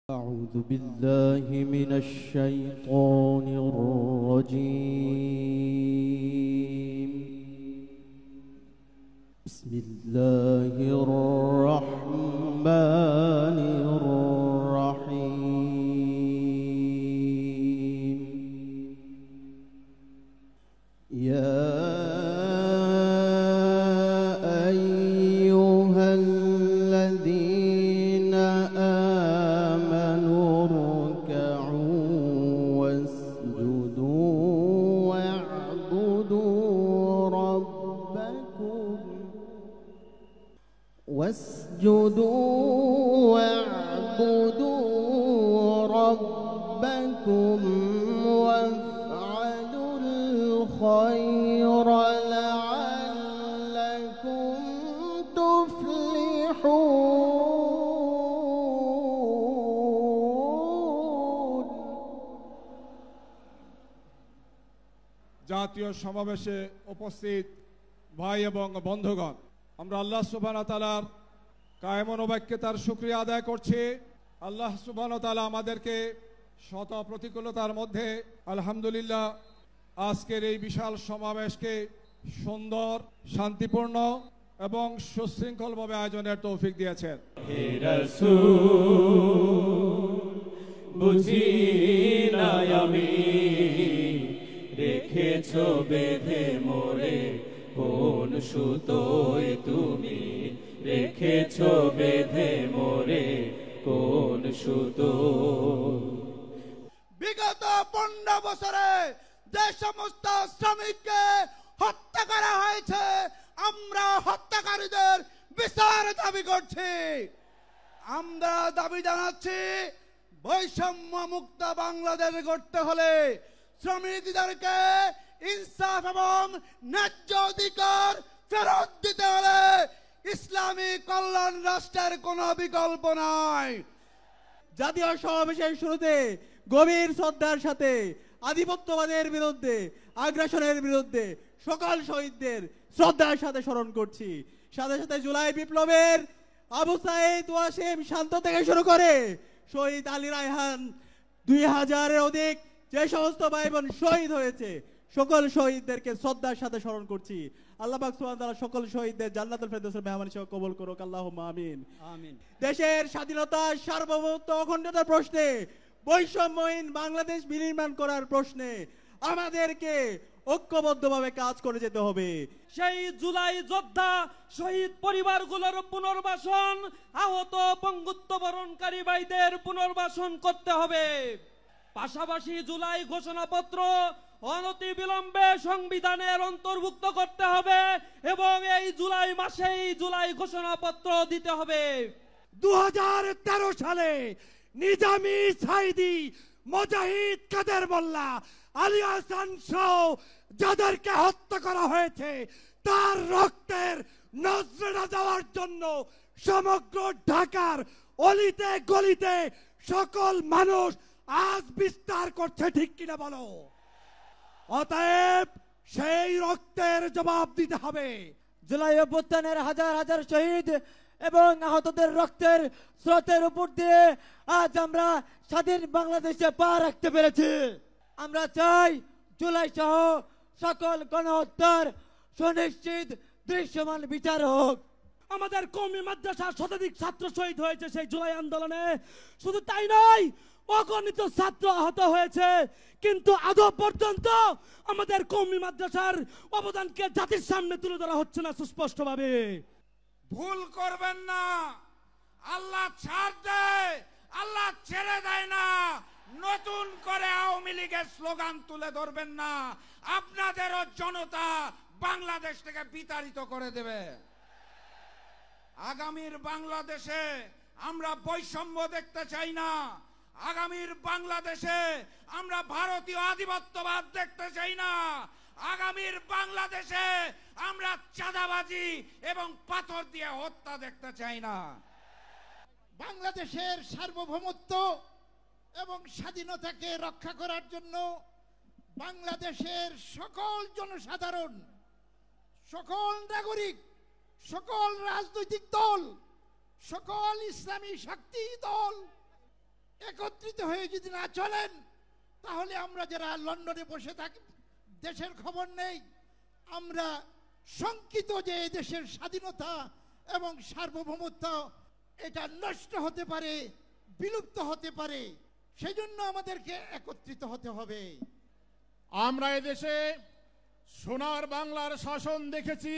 أعوذ بالله من الشيطان الرجيم. بسم الله الرحمن الرحيم. يا أيها الذين آمنوا اركعوا واسجدوا واعبدوا ربكم وافعلوا الخير لعلكم تفلحون. জাতীয় সমাবেশে উপস্থিত ভাই এবং বন্ধুগণ, আমরা আল্লাহ সুবহানাহু ওয়া তাআলার কায়েমন বাক্যে তার শুকরিয়া আদায় করছি। আল্লাহ সুবহানাহু ওয়া তাআলা আমাদেরকে শত প্রতিকূলতার মধ্যে আলহামদুলিল্লাহ আজকের এই বিশাল সমাবেশকে সুন্দর, শান্তিপূর্ণ এবং সুশৃঙ্খলভাবে আয়োজনের তৌফিক দিয়েছেন। হে রাসূল বুঝি না আমি, রেখেছো বেঁধে মোরে কোন সুতোয় তুমি, রেখেছো বেঁধে মোরে কোন সুতো। বিগত 15 বছরে যে সমস্ত শ্রমিককে হত্যা করা হয়েছে, আমরা হত্যাকারীদের বিচার দাবি করছি। আমরা দাবি জানাচ্ছি, বৈষম্য মুক্ত বাংলাদেশ গড়তে হলে শ্রমিকদেরকে ইনসাফ এবং ন্যায্য অধিকার ফেরত দিতে হলে ইসলামী কল্যাণ রাষ্ট্রের কোনো বিকল্প নাই। জাতীয় সমাবেশের শুরুতে গভীর শ্রদ্ধার সাথে আধিপত্যবাদের বিরুদ্ধে, আগ্রাসনের বিরুদ্ধে সকল শহীদদের শ্রদ্ধার সাথে স্মরণ করছি। সাথে সাথে জুলাই বিপ্লবের আবু সাঈদ ওয়াসিম শান্ত থেকে শুরু করে শহীদ আলী রায়হান 2000-এর অধিক যে সমস্ত ভাই বোন শহীদ হয়েছে, সকল শহীদদেরকে শ্রদ্ধার সাথে স্মরণ করছি। আল্লাহ পাক সুবহানাহু ওয়া তাআলা সকল শহীদদের জান্নাতুল ফেরদৌসের মেহমান হিসেবে কবুল করুক, আল্লাহুম্মা আমিন। আমিন। দেশের স্বাধীনতা, সার্বভৌমত্ব, অখণ্ডতার প্রশ্নে, বৈষম্যহীন বাংলাদেশ বিনির্মাণ করার প্রশ্নে আমাদেরকে ঐক্যবদ্ধভাবে কাজ করে যেতে হবে। সেই জুলাই যোদ্ধা শহীদ পরিবারগুলোর পুনর্বাসন, আহত বঙ্গুত্ব বরণকারী ভাইদের পুনর্বাসন করতে হবে। পাশাপাশি জুলাই ঘোষণাপত্র অনতি বিলম্বে সংবিধানের অন্তর্ভুক্ত করতে হবে এবং এই জুলাই মাসেই জুলাই ঘোষণাপত্র দিতে হবে। 2013 সালে নিজামী, সাইদি, মুজাহিদ, কাদের মোল্লা, আলী হাসান সহ যাদেরকে হত্যা করা হয়েছে, তার রক্তের নজরানা দেওয়ার জন্য সমগ্র ঢাকার অলিতে গলিতে সকল মানুষ আজ বিস্তার করছে, ঠিক কিনা বলো? অতএব সেই রক্তের জবাব দিতে হবে। জুলাই অভ্যুত্থানের হাজার হাজার শহীদ এবং আহতদের রক্তের স্রোতের উপর দিয়ে আজ আমরা স্বাধীন বাংলাদেশে পা রাখতে পেরেছি। আমরা চাই জুলাই সহ সকল গণহত্যার সুনিশ্চিত দৃশ্যমান বিচার হোক। আমাদের কওমি মাদ্রাসার শতাধিক ছাত্র শহীদ হয়েছে সেই জুলাই আন্দোলনে। শুধু তাই নয়, অগণিত ছাত্র আহত হয়েছে, কিন্তু আদৌ পর্যন্ত আমাদের কওমি মাদ্রাসার অবদানকে জাতির সামনে তুলে ধরা হচ্ছে না সুস্পষ্টভাবে। ভুল করবেন না, আল্লাহ ছাড় দেয়, আল্লাহ ছেড়ে দেয় না। নতুন করে আওয়ামী লীগের স্লোগান তুলে ধরবেন না, আপনাদেরও জনতা বাংলাদেশ থেকে বিতাড়িত করে দেবে। আগামীর বাংলাদেশে আমরা বৈষম্য দেখতে চাই না। আগামীর বাংলাদেশে আমরা ভারতীয় আধিপত্যবাদ দেখতে চাই না। আগামীর বাংলাদেশে আমরা চাঁদাবাজি এবং পাথর দিয়ে হত্যা দেখতে চাই না। বাংলাদেশের সার্বভৌমত্ব এবং স্বাধীনতাকে রক্ষা করার জন্য বাংলাদেশের সকল জনসাধারণ, সকল নাগরিক, সকল রাজনৈতিক দল, সকল ইসলামী শক্তি দল একত্রিত হয়ে যদি না চলেন, তাহলে আমরা যারা লন্ডনে বসে থাকি, দেশের খবর নেই, আমরা শঙ্কিত যে এই দেশের স্বাধীনতা এবং সার্বভৌমত্ব এটা নষ্ট হতে পারে, বিলুপ্ত হতে পারে। সেজন্য আমাদেরকে একত্রিত হতে হবে। আমরা এদেশে সোনার বাংলার শাসন দেখেছি,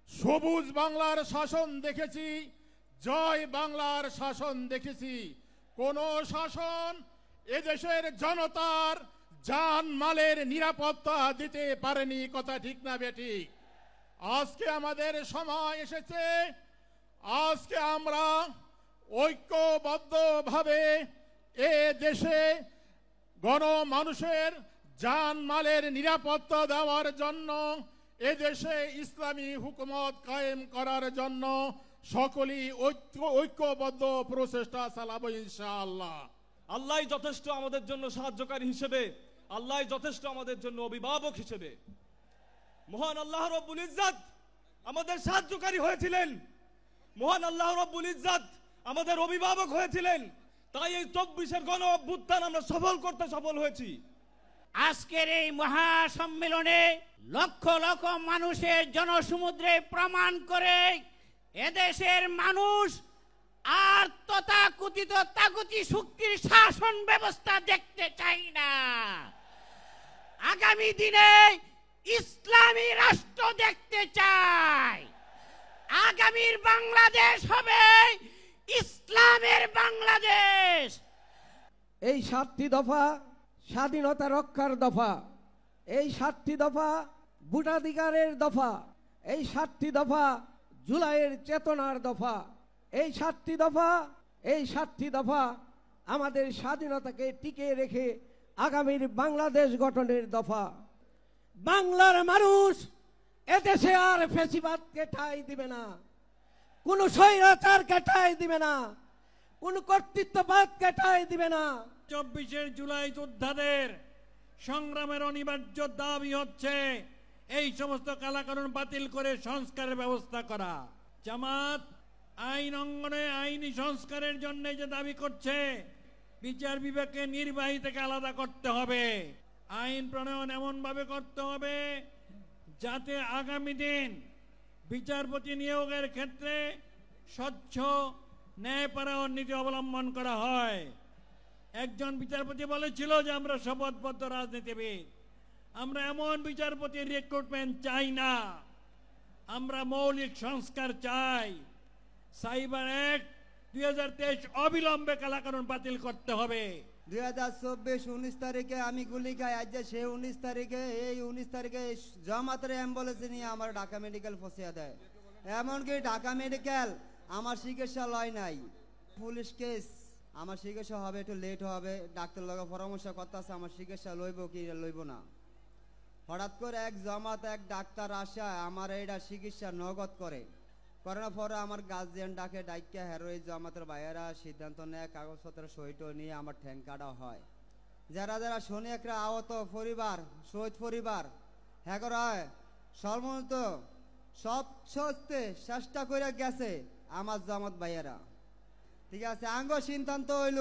সবুজ বাংলার শাসন দেখেছি, জয় বাংলার শাসন দেখেছি। কোন শাসন এদেশের জনতার জান মালের নিরাপত্তা দিতে পারেনি। কথা ঠিক না বেঠিক? আজকে আমাদের সময় এসেছে, আজকে আমরা ঐক্যবদ্ধভাবে এ দেশে গণমানুষের জান মালের নিরাপত্তা দেওয়ার জন্য, এদেশে ইসলামী হুকুমত কায়েম করার জন্য সকলেই ঐক্যবদ্ধ প্রচেষ্টা চালাবো ইনশাআল্লাহ। আল্লাহ যথেষ্ট আমাদের জন্য সাহায্যকারী হিসেবে, আল্লাহ যথেষ্ট আমাদের জন্য অভিভাবক হিসেবে। মহান আল্লাহ রব্বুল ইজ্জত আমাদের সাহায্যকারী হয়েছিলেন, মহান আল্লাহ রব্বুল ইজ্জত আমাদের অভিভাবক হয়েছিলেন। তাই এই 24-এর গণ অভ্যুত্থান আমরা সফল করতে সফল হয়েছি। আজকের এই মহাসম্মেলনে লক্ষ লক্ষ মানুষের জনসমুদ্রে প্রমাণ করে এদেশের মানুষ আর তথাকথিত তাগুতি শক্তির শাসন ব্যবস্থা দেখতে চাই না। আগামী দিনে ইসলামী রাষ্ট্র দেখতে চাই। আগামীর বাংলাদেশ হবে ইসলামের বাংলাদেশ। এই 7টি দফা স্বাধীনতা রক্ষার দফা, এই 7টি দফা ভোটাধিকারের দফা, এই 7টি দফা জুলাইয়ের চেতনার দফা, এই 7টি দফা আমাদের স্বাধীনতাকে টিকিয়ে রেখে আগামীর বাংলাদেশ গঠনের দফা। বাংলার মানুষ এদেশে আর ফ্যাসিবাদকে ঠাঁই দিবে না, কোন স্বৈরাচারকে ঠাঁই দিবে না, কোন কর্তৃত্ববাদকে ঠাঁই দিবে না। 24 জুলাই যোদ্ধাদের সংগ্রামের অনিবার্য দাবি হচ্ছে এই সমস্ত কালাকানুন বাতিল করে সংস্কারের ব্যবস্থা করা। জামাত আইন অঙ্গনে আইনি সংস্কারের জন্য যে দাবি করছে, বিচার বিভাগকে নির্বাহী থেকে আলাদা করতে হবে, আইন প্রণয়ন এমন ভাবে করতে হবে যাতে আগামী দিন বিচারপতি নিয়োগের ক্ষেত্রে স্বচ্ছ ন্যায়পরায়ণ নীতি অবলম্বন করা হয়। একজন বিচারপতি বলেছিল যে আমরা শপথবদ্ধ রাজনীতিবিদ, আমরা এমন বিচারপতির রিক্রুটমেন্ট চাই না, আমরা মৌলিক সংস্কার চাই। সাইবার অ্যাক্ট 2023 অবিলম্বে কালাকানুন বাতিল করতে হবে। 2024 তারিখে আমি গুলি খাই, আজ সে 19 তারিখে এই 19 তারিখে জামাতের অ্যাম্বুলেন্স নিয়ে আমার ঢাকা মেডিকেল ফসিয়া দেয়। এমনকি ঢাকা মেডিকেল আমার চিকিৎসা লয় নাই, পুলিশ কেস, আমার চিকিৎসা হবে একটু লেট হবে, ডাক্তার লগে পরামর্শ করতেছে আমার চিকিৎসা লইব কি লইব না। হঠাৎ করে এক জামাত এক ডাক্তার আসা আমার এটা চিকিৎসা নগদ করার পরে আমার গার্জিয়ান ডাকে ডাইকা হেরোই জামাতের ভাইয়েরা সিদ্ধান্ত নেয়, কাগজপত্র সহিত নিয়ে আমার ঠ্যাং কাটা হয়। যারা যারা শনি একটা আহত পরিবার, শহীদ পরিবার হ্যাঁ হয় সর্বন্ত সব সস্তে চেষ্টা করে গেছে আমার জামাত ভাইয়েরা। ঠিক আছে, আঙ্গ সিদ্ধান্ত হইল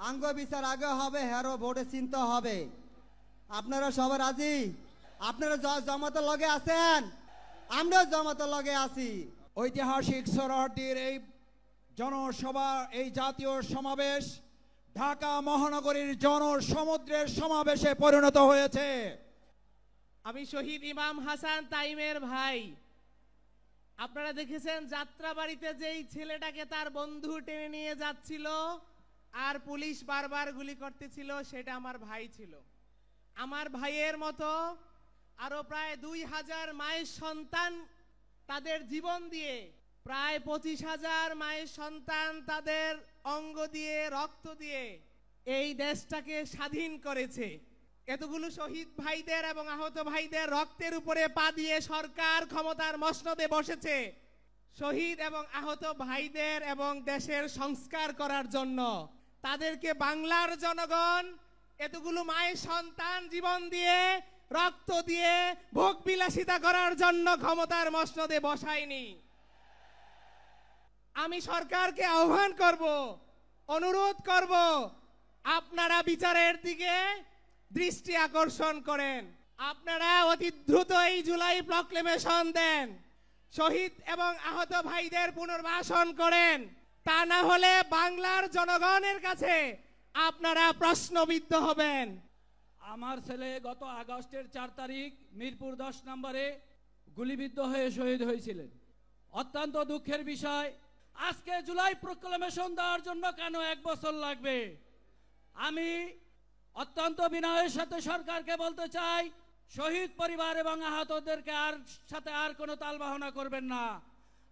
আঙ্গ বিচার আগে হবে, হেরো ভোটে চিন্তা হবে। আপনারা সবাই রাজি? আপনারা জামাতের লগে আছেন? আমরা জামাতের লগে আছি। ঐতিহাসিক সোহরাওয়ার্দীর এই জনসভা, এই জাতীয় সমাবেশ ঢাকা মহানগরীর জনসমুদ্রের সমাবেশে পরিণত হয়েছে। আমি শহীদ ইমাম হাসান তাইমের ভাই। আপনারা দেখেছেন যাত্রাবাড়িতে যেই ছেলেটাকে তার বন্ধু টেনে নিয়ে যাচ্ছিল আর পুলিশ বারবার গুলি করতেছিল, সেটা আমার ভাই ছিল। আমার ভাইয়ের মতো আরো প্রায় 2000 মায়ের সন্তান তাদের জীবন দিয়ে, প্রায় 25,000 মায়ের সন্তান তাদের অঙ্গ দিয়ে, রক্ত দিয়ে এই দেশটাকে স্বাধীন করেছে। এতগুলো শহীদ ভাইদের এবং আহত ভাইদের রক্তের উপরে পা দিয়ে সরকার ক্ষমতার মসনদে বসেছে শহীদ এবং আহত ভাইদের এবং দেশের সংস্কার করার জন্য। তাদেরকে বাংলার জনগণ এতগুলো মায়ের সন্তান জীবন দিয়ে, রক্ত দিয়ে ভোগ বিলাসিতা করার জন্য ক্ষমতার মসনদে বসায়নি। আমি সরকারকে আহ্বান করব, অনুরোধ করব, আপনারা বিচারের দিকে দৃষ্টি আকর্ষণ করেন। আপনারা অতি দ্রুত এই জুলাই প্রক্লেমেশন দেন, শহীদ এবং আহত ভাইদের পুনর্বাসন করেন। তা না হলে বাংলার জনগণের কাছে আপনারা প্রশ্নবিদ্ধ হবেন। আমার ছেলে গত আগস্টের 4 তারিখ মিরপুর 10 নম্বরে গুলিবিদ্ধ হয়ে শহীদ হয়েছিলেন। অত্যন্ত দুঃখের বিষয়, আজকে জুলাই প্রক্লেমেশন দেওয়ার জন্য কেন 1 বছর লাগবে? আমি অত্যন্ত বিনয়ের সাথে সরকারকে বলতে চাই, শহীদ পরিবার এবং আহতদেরকে সাথে আর কোনো তালবাহনা করবেন না।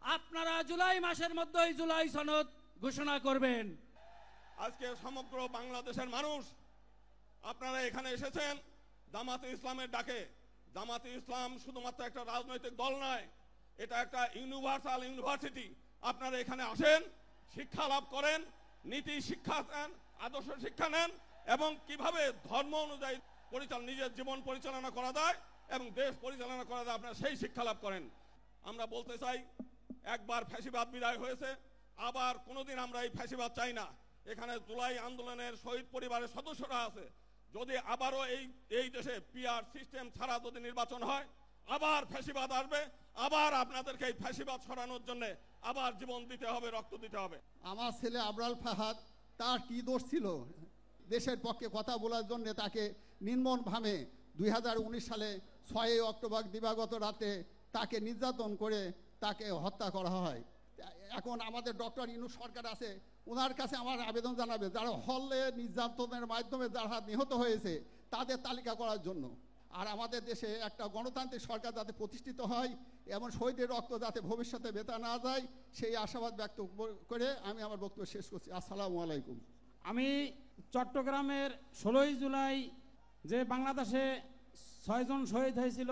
আপনারা জুলাই মাসের মধ্যেই জুলাই সনদ ঘোষণা করবেন। আজকে সমগ্র বাংলাদেশের মানুষ আপনারা এখানে এসেছেন জামাতে ইসলামের ডাকে। জামাতে ইসলাম শুধুমাত্র একটা রাজনৈতিক দল নয়, এটা একটা ইউনিভার্সাল ইউনিভার্সিটি। আপনারা এখানে আসেন, শিক্ষা লাভ করেন, নীতি শিক্ষা নেন, আদর্শ শিক্ষা নেন এবং কিভাবে ধর্ম অনুযায়ী নিজের জীবন পরিচালনা করা যায় এবং দেশ পরিচালনা করা যায়, আপনারা সেই শিক্ষা লাভ করেন। আমরা বলতে চাই, একবার ফ্যাসিবাদ বিদায় হয়েছে, আবার কোনোদিন আমরা এই ফ্যাসিবাদ চাই না। এখানে জুলাই আন্দোলনের শহীদ পরিবারের সদস্যরা আছে। যদি আবারও এই দেশে পিআর সিস্টেম ছাড়া যদি নির্বাচন হয়, আবার ফ্যাসিবাদ আসবে, আবার আপনাদেরকে এই ফ্যাসিবাদ সরানোর জন্য আবার জীবন দিতে হবে, রক্ত দিতে হবে। আমার ছেলে আবরাল ফাহাদ, তার কি দোষ ছিল? দেশের পক্ষে কথা বলার জন্য তাকে নির্মমভাবে 2019 সালে 6 অক্টোবর দিবাগত রাতে তাকে নির্যাতন করে তাকে হত্যা করা হয়। এখন আমাদের ডক্টর ইউনূস সরকার আছে, ওনার কাছে আমার আবেদন জানাবে যারা হলে নির্যাতনের মাধ্যমে যারা নিহত হয়েছে তাদের তালিকা করার জন্য। আর আমাদের দেশে একটা গণতান্ত্রিক সরকার যাতে প্রতিষ্ঠিত হয় এবং শহীদের রক্ত যাতে ভবিষ্যতে বেতা না যায়, সেই আশাবাদ ব্যক্ত করে আমি আমার বক্তব্য শেষ করছি। আসসালামু আলাইকুম। আমি চট্টগ্রামের 16 জুলাই যে বাংলাদেশে 6 জন শহীদ হয়েছিল,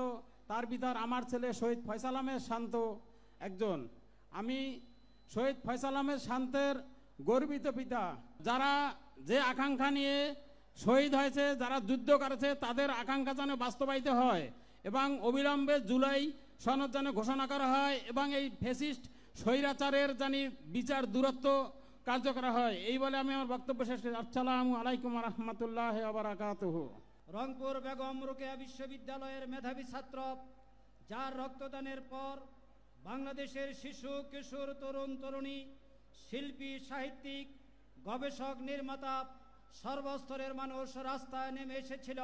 তার ভিতর আমার ছেলে শহীদ ফয়সাল আহমেদ শান্ত একজন। আমি শহীদ ফয়সাল আহমেদ শান্তের গর্বিত পিতা। যারা যে আকাঙ্ক্ষা নিয়ে শহীদ হয়েছে, যারা যুদ্ধ করেছে, তাদের আকাঙ্ক্ষা যেন বাস্তবায়িত হয় এবং অবিলম্বে জুলাই সনদ যেন ঘোষণা করা হয় এবং এই ফ্যাসিস্ট স্বৈরাচারের জানি বিচার দূরত্ব কার্য করা হয়। এই বলে আমি আমার বক্তব্য শেষ করি। আসসালামু আলাইকুম ওয়া রাহমাতুল্লাহি ওয়া বারাকাতুহু। রংপুর বেগম রোকেয়া বিশ্ববিদ্যালয়ের মেধাবী ছাত্র, যার রক্তদানের পর বাংলাদেশের শিশু, কিশোর, তরুণ, তরুণী, শিল্পী, সাহিত্যিক, গবেষক, নির্মাতা, সর্বস্তরের মানুষ রাস্তায় নেমে এসেছিল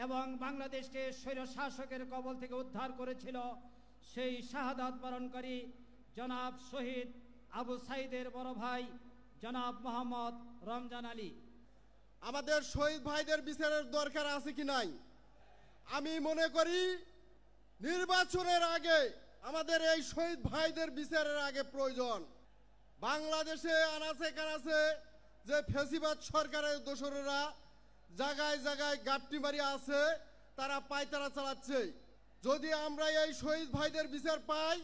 এবং বাংলাদেশকে স্বৈরশাসকের কবল থেকে উদ্ধার করেছিল। সেই শাহাদাত বরণকারী জনাব শহীদ আবু সাইদের বড় ভাই জনাব মোহাম্মদ রমজান আলী। আমাদের শহীদ ভাইদের বিচারের দরকার আছে কি নাই? আমি মনে করি নির্বাচনের আগে আমাদের এই শহীদ ভাইদের বিচারের আগে প্রয়োজন। বাংলাদেশে আনাচে কানাচে যে ফ্যাসিবাদ সরকারের দোসরেরা জায়গায় জায়গায় গাপটি মারি আছে, তারা পায়তারা চালাচ্ছে। যদি আমরা এই শহীদ ভাইদের বিচার পাই,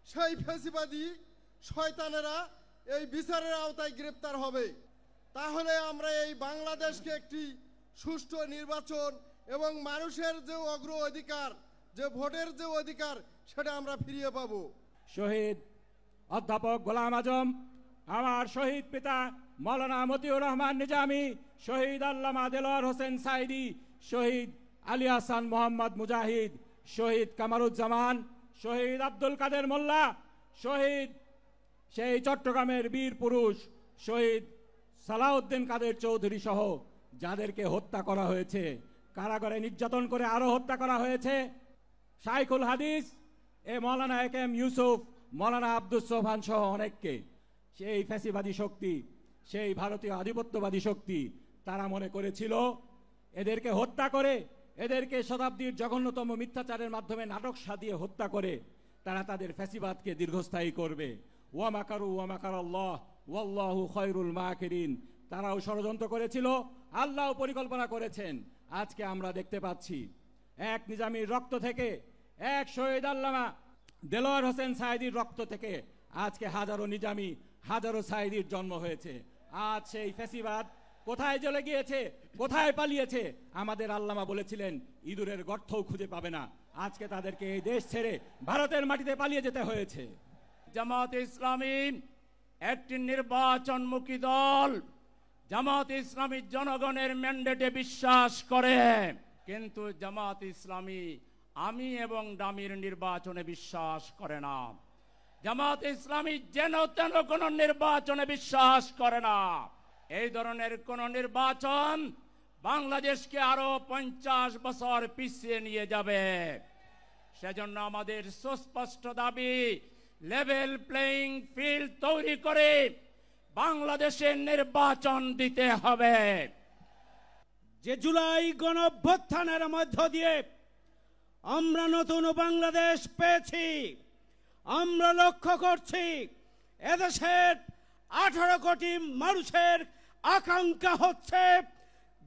সেই ফ্যাসিবাদী শয়তানেরা এই বিচারের আওতায় গ্রেপ্তার হবে। তাহলে আমরা এই বাংলাদেশকে একটি সুষ্ঠু নির্বাচন এবং মানুষের যে অগ্র অধিকার, যে ভোটের যে অধিকার, সেটা আমরা ফিরিয়ে পাব। শহীদ অধ্যাপক গোলাম আজম, আমার শহীদ পিতা মৌলানা মতিউর রহমান নিজামী, শহীদ আল্লামা দেলোয়ার হোসেন সাইদি, শহীদ আলী হাসান মোহাম্মদ মুজাহিদ, শহীদ কামারুজ্জামান, শহীদ আব্দুল কাদের মোল্লা, শহীদ সেই চট্টগ্রামের বীর পুরুষ শহীদ সালাউদ্দিন কাদের চৌধুরী সহ যাদেরকে হত্যা করা হয়েছে, কারাগারে নির্যাতন করে আরো হত্যা করা হয়েছে, শাইখুল হাদিস এ মৌলানা একেএম ইউসুফ, মৌলানা আব্দুস সোবহান সহ অনেককে, সেই ফ্যাসিবাদী শক্তি, সেই ভারতীয় আধিপত্যবাদী শক্তি, তারা মনে করেছিল এদেরকে হত্যা করে, এদেরকে শতাব্দীর জঘন্যতম মিথ্যাচারের মাধ্যমে নাটক সাজিয়ে হত্যা করে তারা তাদের ফ্যাসিবাদকে দীর্ঘস্থায়ী করবে। ওয়া মাকারু ওয়া মাকারাল্লাহ ওয়াল্লাহু খায়রুল মাকিরিন। তারাও ষড়যন্ত্র করেছিল, আল্লাহও পরিকল্পনা করেছেন। আজকে আমরা দেখতে পাচ্ছি এক নিজামীর রক্ত থেকে, এক শহীদ আল্লামা দেলোয়ার হোসেন সাইদির রক্ত থেকে আজকে হাজারো নিজামী, হাজারো সাইদির জন্ম হয়েছে। আজ সেই ফ্যাসিবাদ কোথায় চলে গিয়েছে, কোথায় পালিয়েছে? আমাদের আল্লামা বলেছিলেন ইঁদুরের গর্তও খুঁজে পাবে না। আজকে তাদেরকে এই দেশ ছেড়ে ভারতের মাটিতে পালিয়ে যেতে হয়েছে। জামাত ইসলামী একটি নির্বাচনমুখী দল। জামাত ইসলামী জনগণের ম্যান্ডেটে বিশ্বাস করে, কিন্তু জামাত ইসলামী আমি এবং ডামির নির্বাচনে বিশ্বাস করে না। জামাত ইসলামী যেন তেন কোন নির্বাচনে বিশ্বাস করে না। এই ধরনের কোন নির্বাচন বাংলাদেশকে আরো 50 বছর পিছিয়ে নিয়ে যাবে। সেজন্য আমাদের সুস্পষ্ট দাবি, লেভেল প্লেইং ফিল্ড তৈরি করে বাংলাদেশের নির্বাচন দিতে হবে। যে জুলাই গণঅভ্যুত্থানের মধ্য দিয়ে আমরা নতুন বাংলাদেশ পেয়েছি, আমরা লক্ষ্য করছি এদেশের 18 কোটি মানুষের আকাঙ্ক্ষা হচ্ছে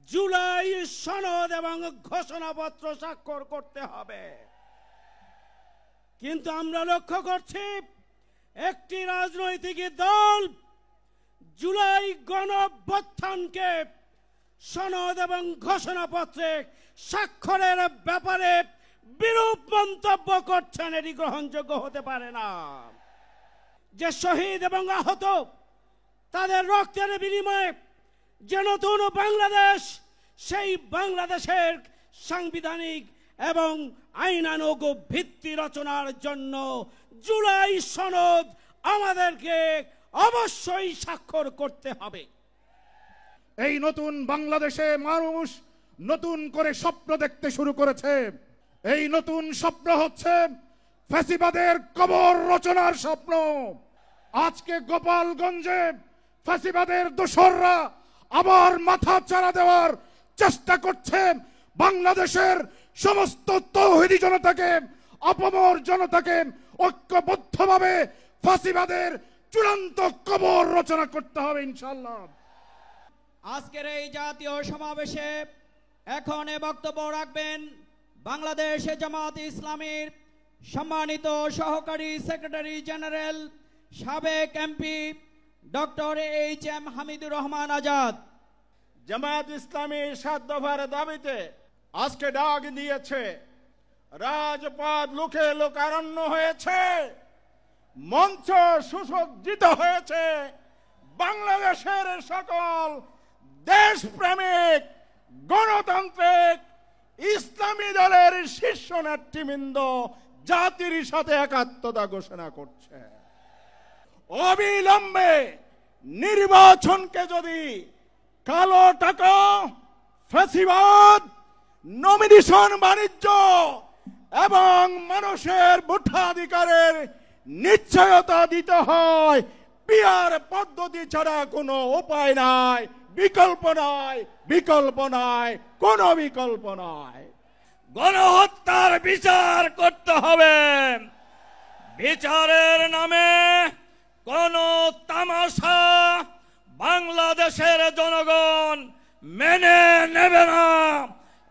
জুলাই সনদ এবং ঘোষণাপত্র স্বাক্ষর করতে হবে। কিন্তু আমরা লক্ষ্য করছি একটি রাজনৈতিক দল জুলাই গণঅভ্যুত্থানকে সনদ এবং ঘোষণাপত্রে স্বাক্ষরের ব্যাপারে বিরূপ মন্তব্য করছেন। এটি গ্রহণযোগ্য হতে পারে না। যে শহীদ এবং আহত, তাদের রক্তের বিনিময়ে যে নতুন বাংলাদেশ, সেই বাংলাদেশের সাংবিধানিক এবং আইনানুগ ভিত্তি রচনার জন্য জুলাই সনদ আমাদেরকে অবশ্যই স্বাক্ষর করতে হবে। এই নতুন বাংলাদেশে মানুষ নতুন করে স্বপ্ন দেখতে শুরু করেছে। এই নতুন স্বপ্ন হচ্ছে ফ্যাসিবাদের কবর রচনার স্বপ্ন। আজকে গোপালগঞ্জে ফ্যাসিবাদের দোসররা আবার মাথা চাড়া দেওয়ার চেষ্টা করছে। বাংলাদেশের সমস্ত তৌহিদি জনতাকে, অপমর জনতাকে ঐক্যবদ্ধভাবে ফ্যাসিবাদের চূড়ান্ত কবর রচনা করতে হবে ইনশাআল্লাহ। আজকের এই জাতীয় সমাবেশে এখন বক্তব্য রাখবেন বাংলাদেশ জামাত ইসলামীর সম্মানিত সহকারী সেক্রেটারি জেনারেল, সাবেক MP doctor H M. Hamidur Rahman Azad. Jamaat Islami 7 দফার দাবিতে আজকে ডাক দিয়েছে। রাজপথ লোকে লোকারণ্য হয়েছে, মঞ্চ সুসজ্জিত হয়েছে। বাংলাদেশের সকল দেশপ্রেমিক, গণতান্ত্রিক, ইসলামী দলের শীর্ষ নেতৃবৃন্দ জাতির সাথে একাত্মতা ঘোষণা করছে। অবিলম্বে নির্বাচনকে যদি কালো টাকা, ফ্যাসিবাদ, নমিনেশন বাণিজ্য এবং মানুষের ভোটাধিকারের নিশ্চয়তা দিতে হয়, পিয়ার পদ্ধতি ছাড়া কোনো উপায় নাই, বিকল্প নাই, বিকল্প নাই, কোনো বিকল্প নাই। গণহত্যার বিচার করতে হবে। বিচারের নামে কোন তামাশা বাংলাদেশের জনগণ মেনে নেবে না।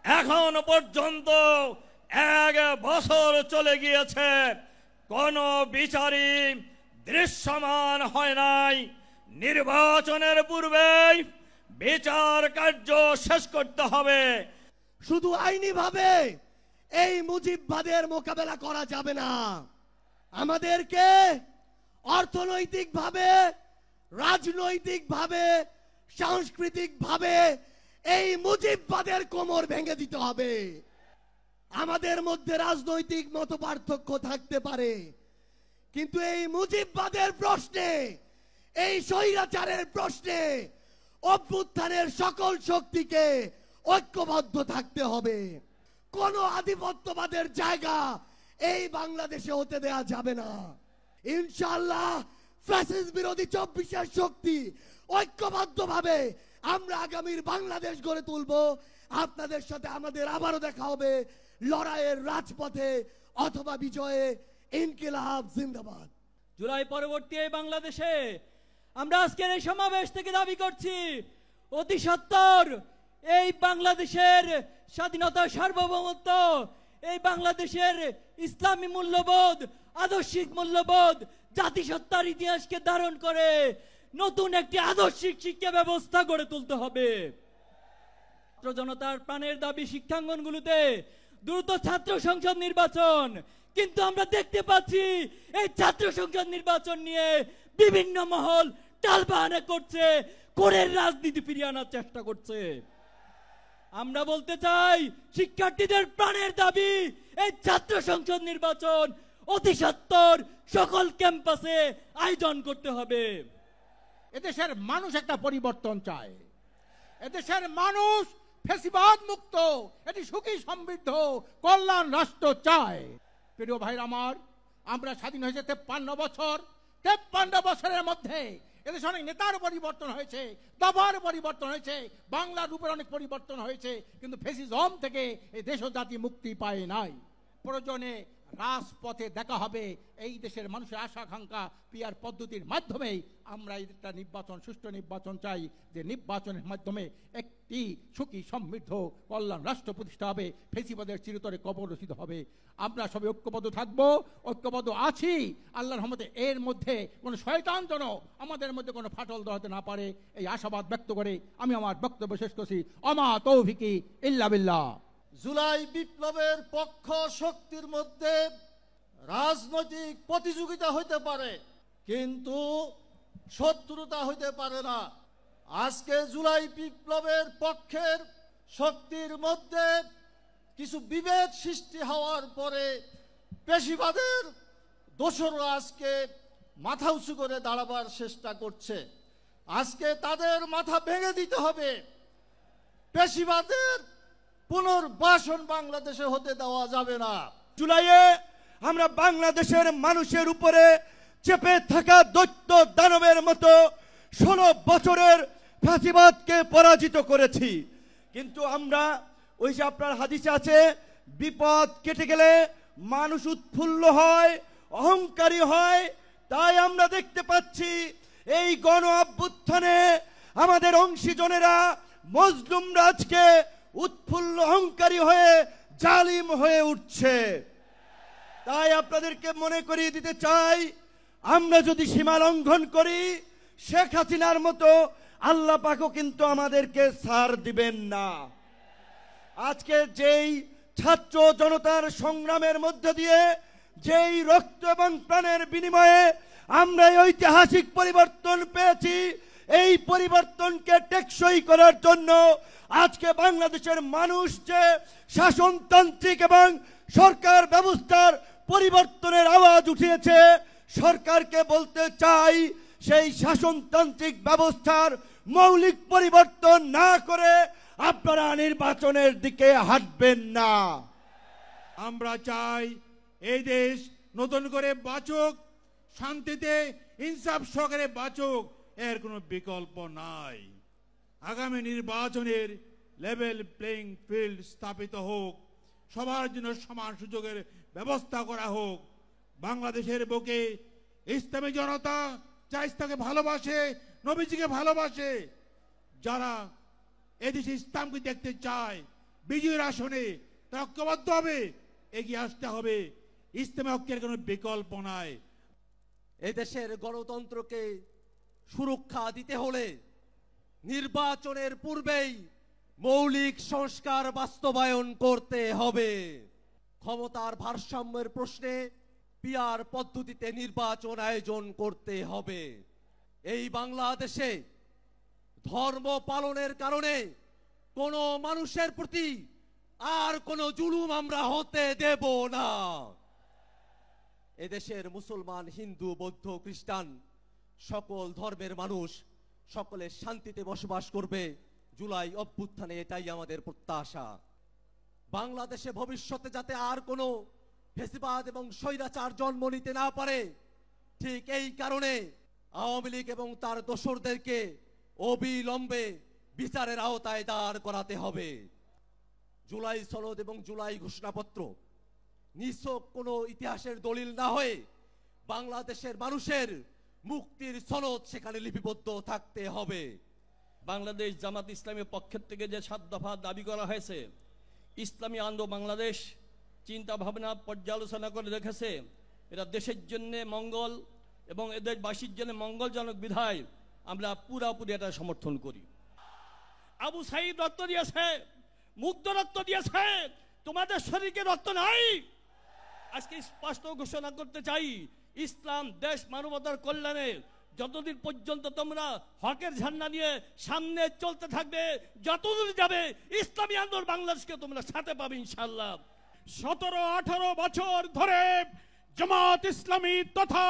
এখন পর্যন্ত 1 বছর চলে গিয়েছে, কোন বিচারই দৃশ্যমান হয় নাই। নির্বাচনের পূর্বেই বিচার কার্য শেষ করতে হবে। শুধু আইনি ভাবে এই মুজিববাদের মোকাবেলা করা যাবে না। আমাদেরকে অর্থনৈতিক ভাবে, রাজনৈতিক ভাবে, সাংস্কৃতিক ভাবে এই মুজিববাদের কোমর ভেঙে দিতে হবে। আমাদের মধ্যে রাজনৈতিক মতপার্থক্য থাকতে পারে, কিন্তু এই মুজিববাদের প্রশ্নে, এই স্বৈরাচারের প্রশ্নে অভ্যুত্থানের সকল শক্তিকে ঐক্যবদ্ধ থাকতে হবে। কোন আধিপত্যবাদের জায়গা এই বাংলাদেশে হতে দেয়া যাবে না। ইনশাআল্লাহ ফ্যাসিস্ট বিরোধী 24 শক্তি ঐক্যবদ্ধভাবে আমরা আগামীর বাংলাদেশ গড়ে তুলব। আপনাদের সাথে আমাদের আবারও দেখা হবে লড়াইয়ের রাজপথে অথবা বিজয়ে। ইনকিলাব জিন্দাবাদ। জুলাই পরবর্তী এই বাংলাদেশে আমরা আজকের এই সমাবেশ থেকে দাবি করছি, অতি সত্বর এই বাংলাদেশের স্বাধীনতা, সার্বভৌমত্ব, এই বাংলাদেশের ইসলামী মূল্যবোধ, আদর্শিক মূল্যবোধ, জাতিসত্তার ইতিহাসকে ধারণ করে নতুন একটি আদর্শিক শিক্ষা ব্যবস্থা গড়ে তুলতে হবে। ছাত্র জনতার প্রাণের দাবি শিক্ষাঙ্গনগুলোতে দ্রুত ছাত্র সংসদ নির্বাচন। কিন্তু আমরা দেখতে পাচ্ছি এই ছাত্র সংসদ নির্বাচন নিয়ে বিভিন্ন মহল টালবাহানা করছে, কোরের রাজনীতি ফিরিয়ে আনার চেষ্টা করছে। আমরা বলতে চাই, শিক্ষার্থীদের প্রাণের দাবি এই ছাত্র সংসদ নির্বাচন অতি সত্বর সকল ক্যাম্পাসে আয়োজন করতে হবে। এদেশের মানুষ একটা পরিবর্তন চায়। এদেশের মানুষ ফ্যাসিবাদ মুক্ত, এটি সুখী সমৃদ্ধ কল্যাণ রাষ্ট্র চায়। প্রিয় ভাইরা আমার, আমরা স্বাধীন হয়েছে 53 বছর। 53 বছরের মধ্যে এদেশে অনেক নেতার পরিবর্তন হয়েছে, দফার পরিবর্তন হয়েছে, বাংলা রূপের অনেক পরিবর্তন হয়েছে, কিন্তু ফ্যাসিজম থেকে এই দেশ ও জাতি মুক্তি পায় নাই। প্রয়োজনে রাজপথে দেখা হবে। এই দেশের মানুষের আশা আকাঙ্ক্ষা পিয়ার পদ্ধতির মাধ্যমেই আমরা একটা নির্বাচন, সুষ্ঠু নির্বাচন চাই, যে নির্বাচনের মাধ্যমে একটি সুখী সমৃদ্ধ কল্যাণ রাষ্ট্র প্রতিষ্ঠা হবে, ফেসিবাদের চিরতরে কবর রচিত হবে। আমরা সবাই ঐক্যবদ্ধ থাকবো, ঐক্যবদ্ধ আছি। আল্লাহর রহমতে এর মধ্যে কোনো শয়তান যেন আমাদের মধ্যে কোনো ফাটল ধরাতে না পারে, এই আশাবাদ ব্যক্ত করে আমি আমার বক্তব্য শেষ করছি। আমা তৌফিকি ইল্লা বিল্লাহ। জুলাই বিপ্লবের পক্ষ শক্তির মধ্যে রাজনৈতিক প্রতিযোগিতা হইতে পারে, কিন্তু শত্রুতা হইতে পারে না। আজকে জুলাই বিপ্লবের পক্ষের শক্তির মধ্যে কিছু বিভেদ সৃষ্টি হওয়ার পরে পেশিবাদের দোসররা আজকে মাথা উঁচু করে দাঁড়াবার চেষ্টা করছে। আজকে তাদের মাথা ভেঙে দিতে হবে। পেশিবাদের পুনর্বাসন বাংলাদেশে হতে দেওয়া যাবে না। জুলাইয়ে আমরা বাংলাদেশের মানুষের উপরে চেপে থাকা দৈত্য দানবের মতো 16 বছরের ফ্যাসিবাদকে পরাজিত করেছি। কিন্তু আমরা ওই যে আপনার হাদিসে আছে, বিপদ কেটে গেলে মানুষ উৎফুল্ল হয়, অহংকারী হয়। তাই আমরা দেখতে পাচ্ছি এই গণ অভ্যুত্থানে আমাদের অংশীজনেরা, মজলুম রাজকে উৎফুল্ল অহংকারী হয়ে জালিম হয়ে উঠছে। তাই আপনাদেরকে মনে করিয়ে দিতে চাই, আমরা যদি সীমা লঙ্ঘন করি, শেখ হাসিনার মতো আল্লাহ পাকও কিন্তু আমাদেরকে ছাড় দিবেন না। আজকে যেই ছাত্র জনতার সংগ্রামের মধ্য দিয়ে, যেই রক্ত এবং প্রাণের বিনিময়ে আমরা এই ঐতিহাসিক পরিবর্তন পেয়েছি, এই পরিবর্তনকে টেকসই করার জন্য আজকে বাংলাদেশের মানুষ যে শাসনতান্ত্রিক এবং সরকার ব্যবস্থার পরিবর্তনের আওয়াজ উঠিয়েছে, সরকারকে বলতে চাই, সেই শাসনতান্ত্রিক ব্যবস্থার মৌলিক পরিবর্তন না করে আপনারা নির্বাচনের দিকে হাঁটবেন না। আমরা চাই এই দেশ নতুন করে বাঁচুক, শান্তিতে ইনসাফ সহকারে বাঁচুক, এর কোনো বিকল্প নাই। আগামী নির্বাচনের লেভেল প্লেইং ফিল্ড স্থাপিত হোক, সবার জন্য সমান সুযোগের ব্যবস্থা করা হোক। বাংলাদেশের বুকে ইসলামী জনতা যা ইসলামকে ভালোবাসে, নবীজিকে ভালোবাসে, যারা এদেশে ইসলামকে দেখতে চায় বিজয়ের আসনে, তারা ঐক্যবদ্ধ হবে, এগিয়ে আসতে হবে। ইসলামী ঐক্যের কোনো বিকল্প নাই। এদেশের গণতন্ত্রকে সুরক্ষা দিতে হলে নির্বাচনের পূর্বেই মৌলিক সংস্কার বাস্তবায়ন করতে হবে। ক্ষমতার ভারসাম্যের প্রশ্নে পিয়ার পদ্ধতিতে নির্বাচন আয়োজন করতে হবে। এই বাংলাদেশে ধর্ম পালনের কারণে কোনো মানুষের প্রতি আর কোনো জুলুম আমরা হতে দেব না। এদেশের মুসলমান, হিন্দু, বৌদ্ধ, খ্রিস্টান সকল ধর্মের মানুষ সকলে শান্তিতে বসবাস করবে। জুলাই অভ্যুত্থানে এটাই আমাদের প্রত্যাশা। বাংলাদেশে ভবিষ্যতে যাতে আর কোনো ফ্যাসিবাদ এবং স্বৈরাচার জন্ম নিতে না পারে, ঠিক এই কারণে আওয়ামী লীগ এবং তার দোসরদেরকে অবিলম্বে বিচারের আওতায় দাঁড় করাতে হবে। জুলাই সনদ এবং জুলাই ঘোষণাপত্র নিছক কোনো ইতিহাসের দলিল না হয়ে বাংলাদেশের মানুষের মুক্তির সনদ সেখানে লিপিবদ্ধ থাকতে হবে। বাংলাদেশ জামাত ইসলামের পক্ষের থেকে যে 7 দফা দাবি করা হয়েছে, ইসলামী আন্দোলন বাংলাদেশ চিন্তা ভাবনা পর্যালোচনা করে দেখেছে এটা দেশের জন্য মঙ্গল এবং এদের বাসীর জন্য মঙ্গলজনক বিধায় আমরা পুরাপুরি এটা সমর্থন করি। আবু সাইদ রক্ত দিয়েছে, মুগ্ধ রক্ত দিয়েছে, তোমাদের শরীরে রক্ত নাই। আজকে স্পষ্ট ঘোষণা করতে চাই, ইসলাম দেশ মানবতার কল্যাণে যতদিন পর্যন্ত তোমরা হকের ঝান্ডা নিয়ে সামনে চলতে থাকবে, যতদূর যাবে ইসলামী আন্দোলন বাংলাদেশকে তোমরা সাথে পাবে ইনশাআল্লাহ। 17-18 বছর ধরে জামাত ইসলামী তথা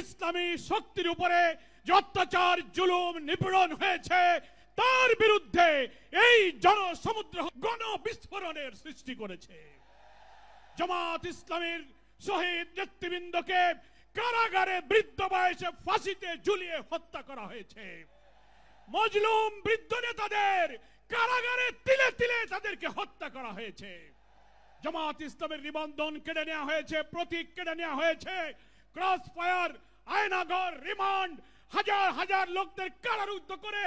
ইসলামী শক্তির উপরে যে অত্যাচার জুলুম নিপীড়ন হয়েছে, তার বিরুদ্ধে এই জনসমুদ্র গণবিস্ফোরণের সৃষ্টি করেছে। জামাত ইসলামীর শহীদ নেতৃবৃন্দকে কারাগারে বৃদ্ধ বয়সে ফাঁসিতে ঝুলিয়ে হত্যা করা হয়েছে। মজলুম বৃদ্ধ নেতাদের কারাগারে তিলে তিলে তাদেরকে হত্যা করা হয়েছে। জামাত ইসলামের নিবন্ধন কেড়ে নেওয়া হয়েছে, প্রতীক কেড়ে নেওয়া হয়েছে, ক্রস ফায়ার, আয়নাঘর, রিমান্ড, হাজার হাজার লোকদের কারারুদ্ধ করে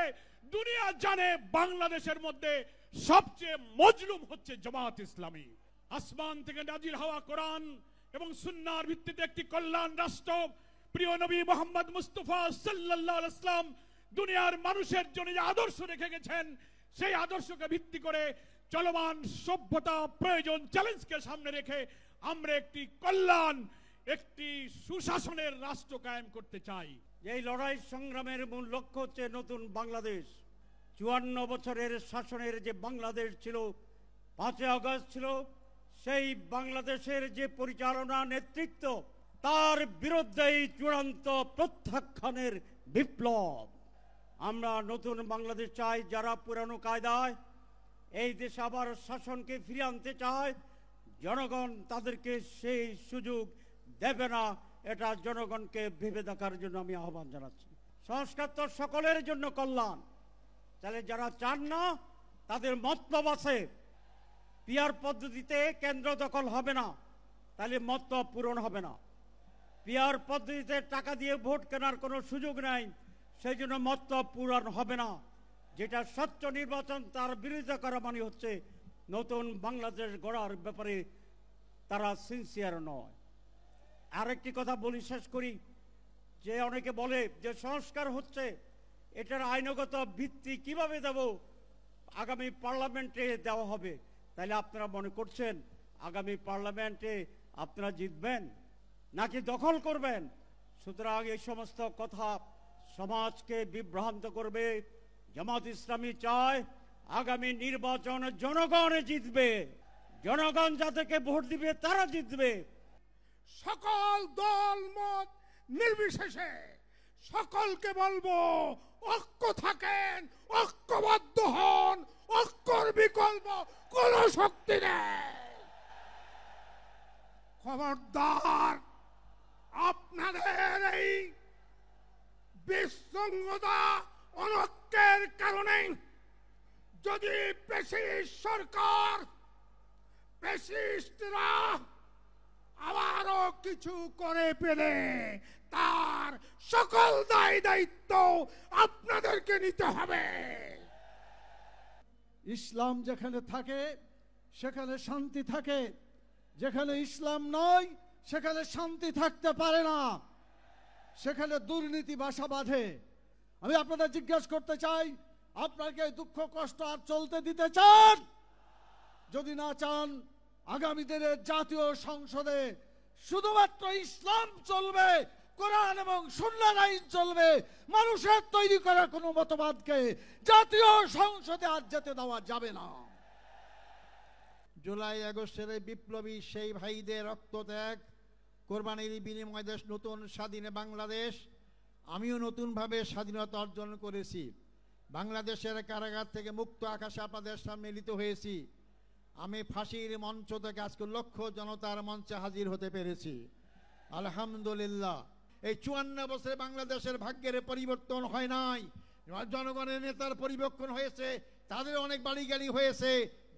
দুনিয়া জানে বাংলাদেশের মধ্যে সবচেয়ে মজলুম হচ্ছে জামাত ইসলামী। আসমান থেকে নাজিল হওয়া কোরআন এবং সুন্নাহর ভিত্তিতে একটি কল্যাণ রাষ্ট্র প্রিয় নবী মুহাম্মদ মুস্তাফা সাল্লাল্লাহু আলাইহি ওয়াসাল্লাম দুনিয়ার মানুষের জন্য যে আদর্শ রেখে গেছেন, সেই আদর্শকে ভিত্তি করে চলমান সভ্যতা প্রয়োজন চ্যালেঞ্জকে সামনে রেখে আমরা একটি কল্যাণ, একটি সুশাসনের রাষ্ট্র কায়েম করতে চাই। এই লড়াই সংগ্রামের মূল লক্ষ্য হচ্ছে নতুন বাংলাদেশ। 54 বছরের শাসনের যে বাংলাদেশ ছিল, 5 আগস্ট ছিল, সেই বাংলাদেশের যে পরিচালনা নেতৃত্ব, তার বিরুদ্ধেই চূড়ান্ত প্রত্যাখ্যানের বিপ্লব। আমরা নতুন বাংলাদেশ চাই, যারা পুরানো কায়দায় এই দেশে আবার শাসনকে ফিরিয়ে আনতে চায়, জনগণ তাদেরকে সেই সুযোগ দেবে না। এটা জনগণকে ভেবে দেখার জন্য আমি আহ্বান জানাচ্ছি। সংস্কার তো সকলের জন্য কল্যাণ, তাহলে যারা চান না তাদের মতলব আছে। পিআর পদ্ধতিতে কেন্দ্র দখল হবে না, তাহলে মতলব পূরণ হবে না। পিআর পদ্ধতিতে টাকা দিয়ে ভোট কেনার কোনো সুযোগ নাই, সেই জন্য মতলব পূরণ হবে না। যেটা স্বচ্ছ নির্বাচন, তার বিরোধিতা করা মানে হচ্ছে নতুন বাংলাদেশ গড়ার ব্যাপারে তারা সিনসিয়ার নয়। আরেকটি কথা বলি, শেষ করি, যে অনেকে বলে যে সংস্কার হচ্ছে, এটার আইনগত ভিত্তি কিভাবে দেব? আগামী পার্লামেন্টে দেওয়া হবে। তাহলে আপনারা মনে করছেন আগামী পার্লামেন্টে আপনারা জিতবেন নাকি দখল করবেন? সুতরাং এই সমস্ত কথা সমাজকে বিভ্রান্ত করবে। জামাত ইসলামী চায় আগামী নির্বাচন জনগণ জিতবে, জনগণ যাদেরকে ভোট দিবে তারা জিতবে। সকল দল মত নির্বিশেষে সকলকে বলবো, ঐক্য থাকেন, ঐক্যবদ্ধ হন, ঐক্যর বিকল্প কোন শক্তি নেই। খবরদার, আপনাদের এই বিশৃঙ্খলা অনৈক্যের কারণে যদি ফ্যাসিস্ট সরকার, ফ্যাসিস্টরা আবারও কিছু করে পেলে তার সকল দায় দায়িত্ব আপনাদেরকে নিতে হবে। ইসলাম যেখানে থাকে সেখানে শান্তি থাকে, যেখানে ইসলাম নয় সেখানে শান্তি থাকতে পারে না, সেখানে দুর্নীতি বাসা বাঁধে। আমি আপনাদের জিজ্ঞাসা করতে চাই, আপনাকে দুঃখ কষ্ট আর চলতে দিতে চান? যদি না চান, আগামী দিনের জাতীয় সংসদে শুধুমাত্র ইসলাম চলবে, কোরআন এবং সুন্নাহর আইন চলবে। মানুষের তৈরি করা কোনো মতবাদকে জাতীয় সংসদে আর যেতে দেওয়া যাবে না। জুলাই আগস্টের বিপ্লবী সেই ভাইদের রক্তত্যাগ, কোরবানির বিনিময় দেশ নতুন স্বাধীন বাংলাদেশ। আমিও নতুনভাবে স্বাধীনতা অর্জন করেছি। বাংলাদেশের কারাগার থেকে মুক্ত আকাশে আপনাদের সামনে মিলিত হয়েছি। আমি ফাঁসির মঞ্চ থেকে আজকে লক্ষ জনতার মঞ্চে হাজির হতে পেরেছি, আলহামদুলিল্লাহ। এই 54 বছরে বাংলাদেশের ভাগ্যের পরিবর্তন হয় নাই, জনগণের নেতার পরিবর্তন হয়েছে, তাদের অনেক বাড়ি গাড়ি হয়েছে,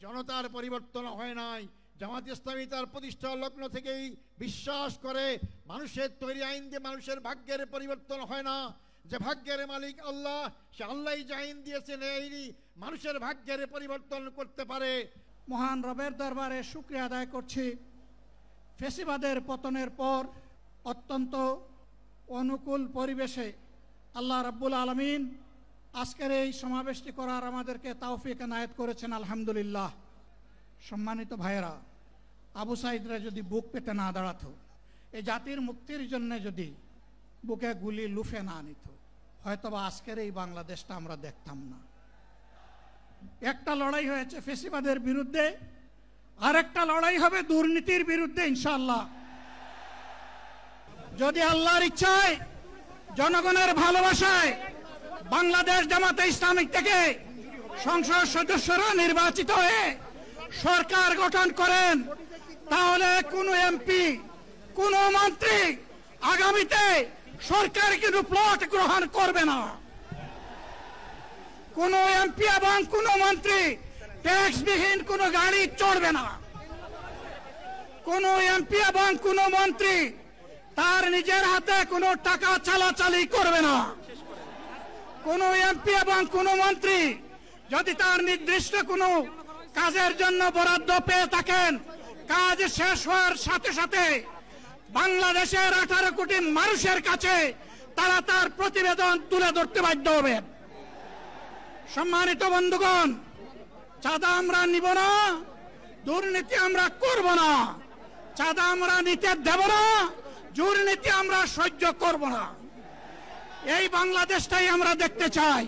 জনতার পরিবর্তন হয় নাই। জামাত ইসলামী তার প্রতিষ্ঠা লগ্ন থেকেই বিশ্বাস করে মানুষের তৈরি আইন দিয়ে মানুষের ভাগ্যের পরিবর্তন হয় না। যে ভাগ্যের মালিক আল্লাহ, সে আল্লাহই যে আইন দিয়েছেন এই মানুষের ভাগ্যের পরিবর্তন করতে পারে। মহান রবের দরবারে শুকরিয়া আদায় করছি। ফেসিবাদের পতনের পর অত্যন্ত অনুকূল পরিবেশে আল্লাহ রাব্বুল আলামিন আজকের এই সমাবেশটি করার আমাদেরকে তৌফিক এনায়েত করেছেন, আলহামদুলিল্লাহ। সম্মানিত ভাইয়েরা, আবু সাইদরা যদি বুক পেতে না দাঁড়াতো, এই জাতির মুক্তির জন্য যদি বুকে গুলি লুফে না নিত, হয়তোবা আজকের এই বাংলাদেশটা আমরা দেখতাম না। একটা লড়াই হয়েছে ফেসিবাদের বিরুদ্ধে, আরেকটা লড়াই হবে দুর্নীতির বিরুদ্ধে ইনশাআল্লাহ। যদি আল্লাহর ইচ্ছায়, জনগণের ভালোবাসায় বাংলাদেশ জামাতে ইসলামী থেকে সংসদ সদস্যরা নির্বাচিত হয়ে সরকার গঠন করেন, তাহলে কোনো এমপি, কোনো মন্ত্রী আগামীতে সরকার কিন্তু প্লট গ্রহণ করবে না। কোনো এমপি এবং কোনো মন্ত্রী ট্যাক্সবিহীন কোনো গাড়ি চড়বে না। কোনো এমপি এবং কোনো মন্ত্রী তার নিজের হাতে কোনো টাকা চালাচালি করবে না। কোনো এমপি এবং কোনো মন্ত্রী যদি তার নির্দিষ্ট কোনো কাজের জন্য বরাদ্দ পেয়ে থাকেন, কাজ শেষ হওয়ার সাথে সাথে বাংলাদেশের 18 কোটি মানুষের কাছে তারা তার প্রতিবেদন তুলে ধরতে বাধ্য হবেন। সম্মানিত বন্ধুগণ, চাঁদা আমরা নিব না, দুর্নীতি আমরা করব না। চাঁদা আমরা নিতে দেব না, দুর্নীতি আমরা সহ্য করব না। এই বাংলাদেশটাই আমরা দেখতে চাই।